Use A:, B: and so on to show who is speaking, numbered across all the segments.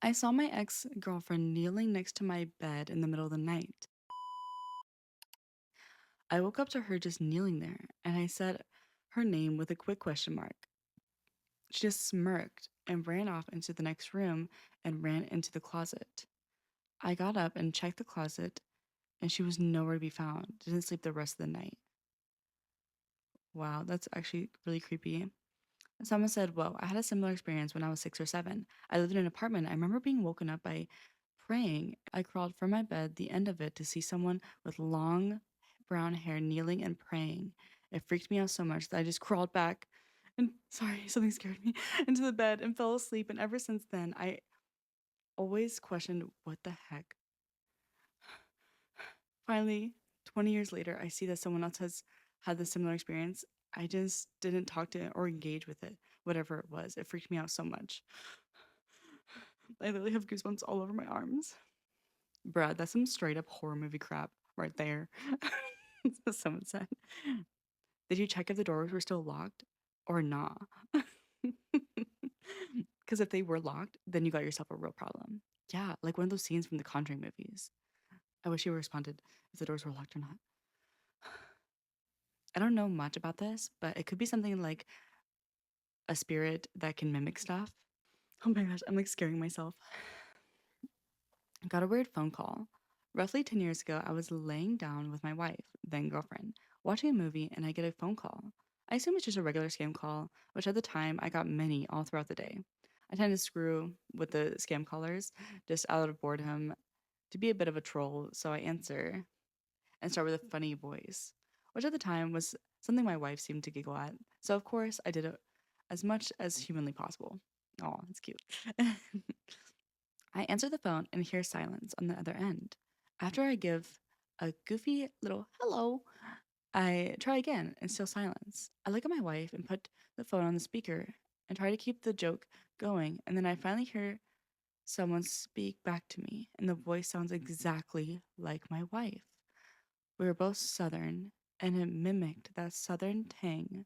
A: I saw my ex-girlfriend kneeling next to my bed in the middle of the night. I woke up to her just kneeling there, and I said her name with a quick question mark. She just smirked and ran off into the next room and ran into the closet. I got up and checked the closet, and she was nowhere to be found. Didn't sleep the rest of the night. Wow, that's actually really creepy. Someone said, "Whoa, I had a similar experience when I was 6 or 7. I lived in an apartment. I remember being woken up by praying. I crawled from my bed, the end of it, to see someone with long brown hair kneeling and praying. It freaked me out so much that I just crawled back and, sorry, something scared me, into the bed and fell asleep. And ever since then, I always questioned what the heck. Finally, 20 years later, I see that someone else has had the similar experience. I just didn't talk to it or engage with it, whatever it was. It freaked me out so much. I literally have goosebumps all over my arms. Bruh, that's some straight up horror movie crap right there. That's what someone said. Did you check if the doors were still locked or not? Because if they were locked, then you got yourself a real problem. Yeah, like one of those scenes from the Conjuring movies. I wish you responded if the doors were locked or not. I don't know much about this, but it could be something like a spirit that can mimic stuff. Oh my gosh, I'm like scaring myself. I got a weird phone call. Roughly 10 years ago, I was laying down with my wife, then girlfriend, watching a movie, and I get a phone call. I assume it's just a regular scam call, which at the time I got many all throughout the day. I tend to screw with the scam callers just out of boredom to be a bit of a troll, so I answer and start with a funny voice, which at the time was something my wife seemed to giggle at. So, of course, I did it as much as humanly possible. Oh, it's cute. I answer the phone and hear silence on the other end. After I give a goofy little hello, I try again and still silence. I look at my wife and put the phone on the speaker and try to keep the joke going, and then I finally hear someone speak back to me, and the voice sounds exactly like my wife. We were both Southern, and it mimicked that Southern tang.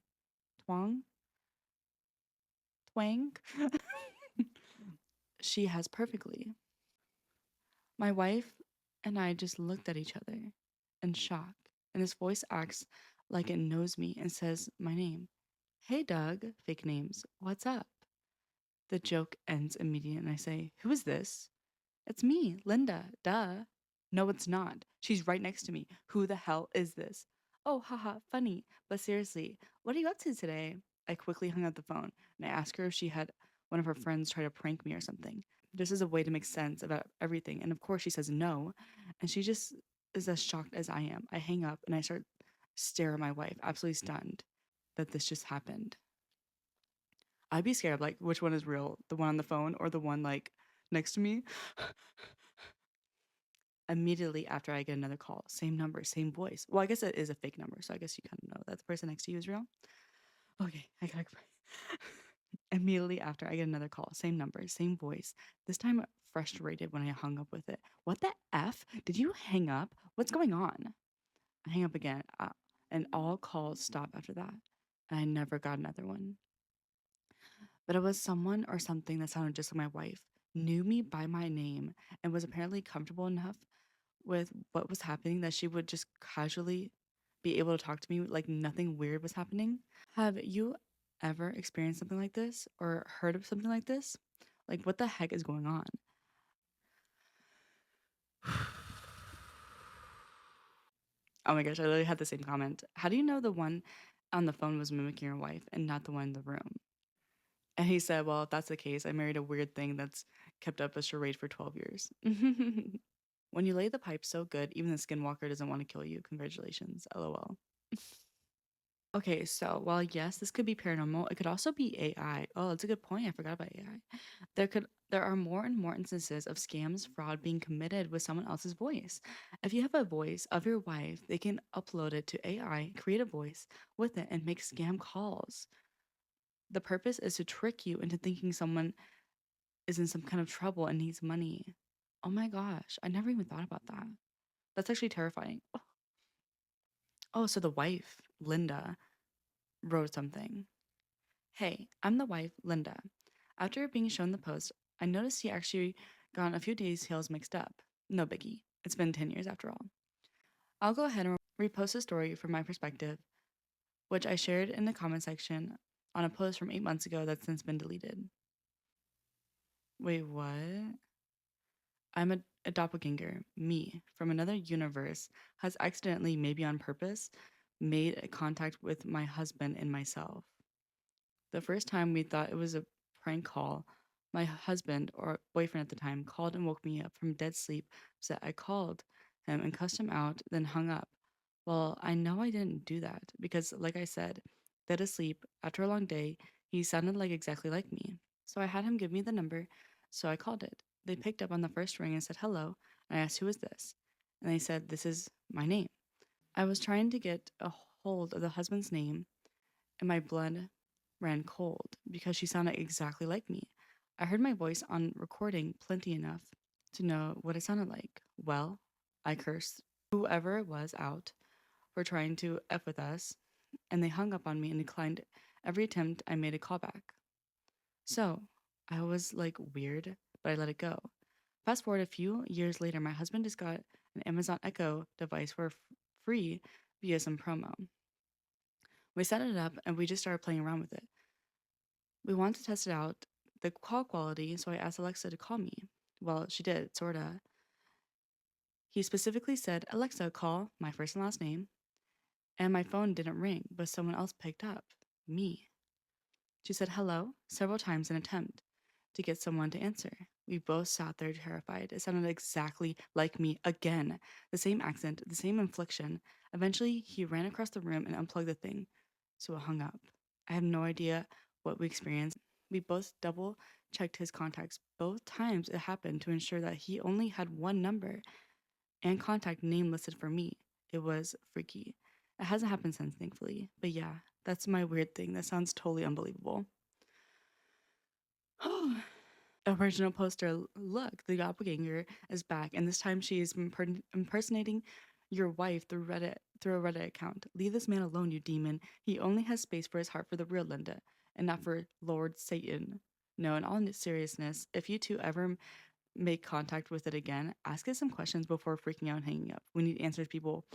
A: Twang? Twang? She has perfectly. My wife and I just looked at each other in shock, and his voice acts like it knows me and says my name. Hey, Doug, fake names, what's up? The joke ends immediately, and I say, Who is this? It's me, Linda, duh. No, it's not. She's right next to me. Who the hell is this? Oh, haha, funny. But seriously, what are you up to today? I quickly hung up the phone and I asked her if she had one of her friends try to prank me or something. Just as a way to make sense about everything. And of course, she says no. And she just is as shocked as I am. I hang up and I start stare at my wife, absolutely stunned that this just happened. I'd be scared, like, which one is real? The one on the phone or the one, like, next to me? Immediately after I get another call, same number, same voice. Well, I guess it is a fake number, so I guess you kind of know that the person next to you is real. Okay, I gotta go. Immediately after I get another call, same number, same voice. This time frustrated when I hung up with it. What the F? Did you hang up? What's going on? I hang up again, and all calls stop after that. And I never got another one. But it was someone or something that sounded just like my wife, knew me by my name, and was apparently comfortable enough with what was happening that she would just casually be able to talk to me like nothing weird was happening. Have you ever experienced something like this or heard of something like this? Like, what the heck is going on? Oh my gosh, I literally had the same comment. How do you know the one on the phone was mimicking your wife and not the one in the room? And he said, Well, if that's the case, I married a weird thing that's kept up a charade for 12 years. When you lay the pipe so good, even the skinwalker doesn't want to kill you. Congratulations. LOL. Okay, so while yes, this could be paranormal, it could also be AI. Oh, that's a good point. I forgot about AI. There are more and more instances of scams, fraud being committed with someone else's voice. If you have a voice of your wife, they can upload it to AI, create a voice with it, and make scam calls. The purpose is to trick you into thinking someone is in some kind of trouble and needs money. Oh my gosh, I never even thought about that. That's actually terrifying. Oh, so the wife, Linda, wrote something. Hey, I'm the wife, Linda. After being shown the post, I noticed he actually got a few details mixed up. No biggie. It's been 10 years after all. I'll go ahead and repost a story from my perspective, which I shared in the comment section on a post from 8 months ago that's since been deleted. Wait, what? I'm a doppelganger. Me, from another universe, has accidentally, maybe on purpose, made a contact with my husband and myself. The first time we thought it was a prank call, my husband, or boyfriend at the time, called and woke me up from dead sleep, so I called him and cussed him out, then hung up. Well, I know I didn't do that because, like I said, dead asleep after a long day, he sounded like exactly like me. So I had him give me the number, so I called it. They picked up on the first ring and said hello, and I asked, "Who is this?" And they said, "This is my name." I was trying to get a hold of the husband's name, and my blood ran cold because she sounded exactly like me. I heard my voice on recording plenty enough to know what it sounded like. Well, I cursed whoever it was out for trying to F with us, and they hung up on me and declined every attempt I made a callback. So, I was like weird, but I let it go. Fast forward a few years later, my husband just got an Amazon Echo device for free via some promo. We set it up and we just started playing around with it. We wanted to test it out, the call quality, so I asked Alexa to call me. Well, she did, sorta. He specifically said, "Alexa, call my first and last name," and my phone didn't ring, but someone else picked up. Me. She said hello several times in an attempt to get someone to answer. We both sat there terrified. It sounded exactly like me again. The same accent, the same inflection. Eventually, he ran across the room and unplugged the thing, so it hung up. I have no idea what we experienced. We both double checked his contacts both times it happened to ensure that he only had one number and contact name listed for me. It was freaky. It hasn't happened since, thankfully. But yeah, that's my weird thing. That sounds totally unbelievable. Original poster. Look, the doppelganger is back, and this time she is impersonating your wife through a Reddit account. Leave this man alone, you demon. He only has space for his heart for the real Linda, and not for Lord Satan. No, in all seriousness, if you two ever make contact with it again, ask it some questions before freaking out and hanging up. We need answers, people.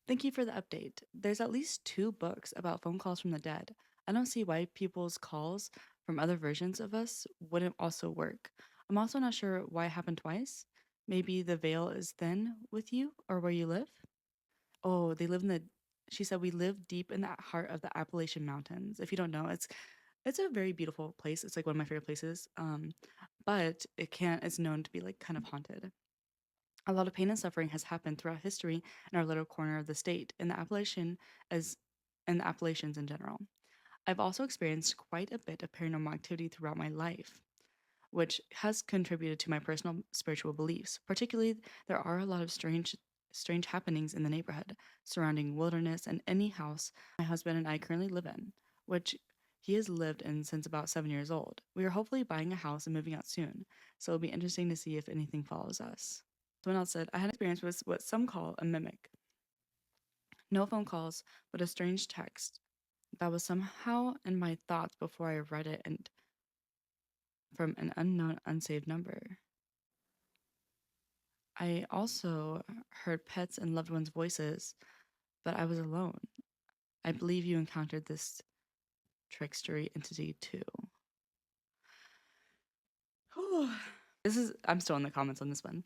A: Thank you for the update. There's at least two books about phone calls from the dead. I don't see why people's calls from other versions of us wouldn't also work. I'm also not sure why it happened twice. Maybe the veil is thin with you or where you live? Oh, they live in the she said we live deep in the heart of the Appalachian Mountains. If you don't know, it's a very beautiful place. It's like one of my favorite places. But it's known to be like kind of haunted. A lot of pain and suffering has happened throughout history in our little corner of the state, in the as in the Appalachians in general. I've also experienced quite a bit of paranormal activity throughout my life, which has contributed to my personal spiritual beliefs. Particularly, there are a lot of strange happenings in the neighborhood surrounding wilderness and any house my husband and I currently live in, which he has lived in since about 7 years old. We are hopefully buying a house and moving out soon, so it'll be interesting to see if anything follows us. Someone else said, I had experience with what some call a mimic. No phone calls, but a strange text that was somehow in my thoughts before I read it and from an unknown unsaved number. I also heard pets and loved ones' voices, but I was alone. I believe you encountered this trickstery entity too. I'm still in the comments on this one.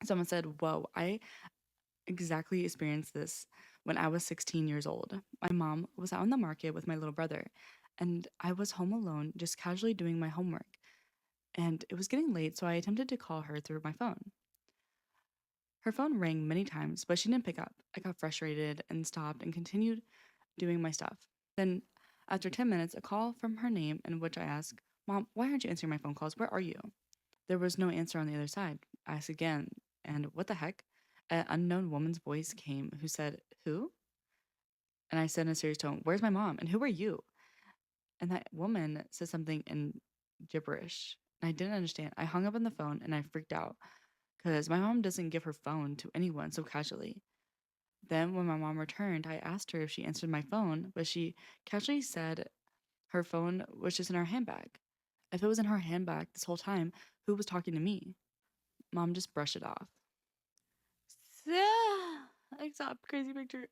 A: Someone said, whoa, I exactly experienced this when I was 16 years old. My mom was out in the market with my little brother, and I was home alone, just casually doing my homework. And it was getting late, so I attempted to call her through my phone. Her phone rang many times, but she didn't pick up. I got frustrated and stopped and continued doing my stuff. Then, after 10 minutes, a call from her name in which I asked, Mom, why aren't you answering my phone calls? Where are you? There was no answer on the other side. I asked again, and what the heck? An unknown woman's voice came who said, Who? And I said in a serious tone, Where's my mom? And who are you? And that woman said something in gibberish. And I didn't understand. I hung up on the phone and I freaked out because my mom doesn't give her phone to anyone so casually. Then, when my mom returned, I asked her if she answered my phone, but she casually said her phone was just in her handbag. If it was in her handbag this whole time, who was talking to me? Mom just brushed it off. I saw a crazy picture.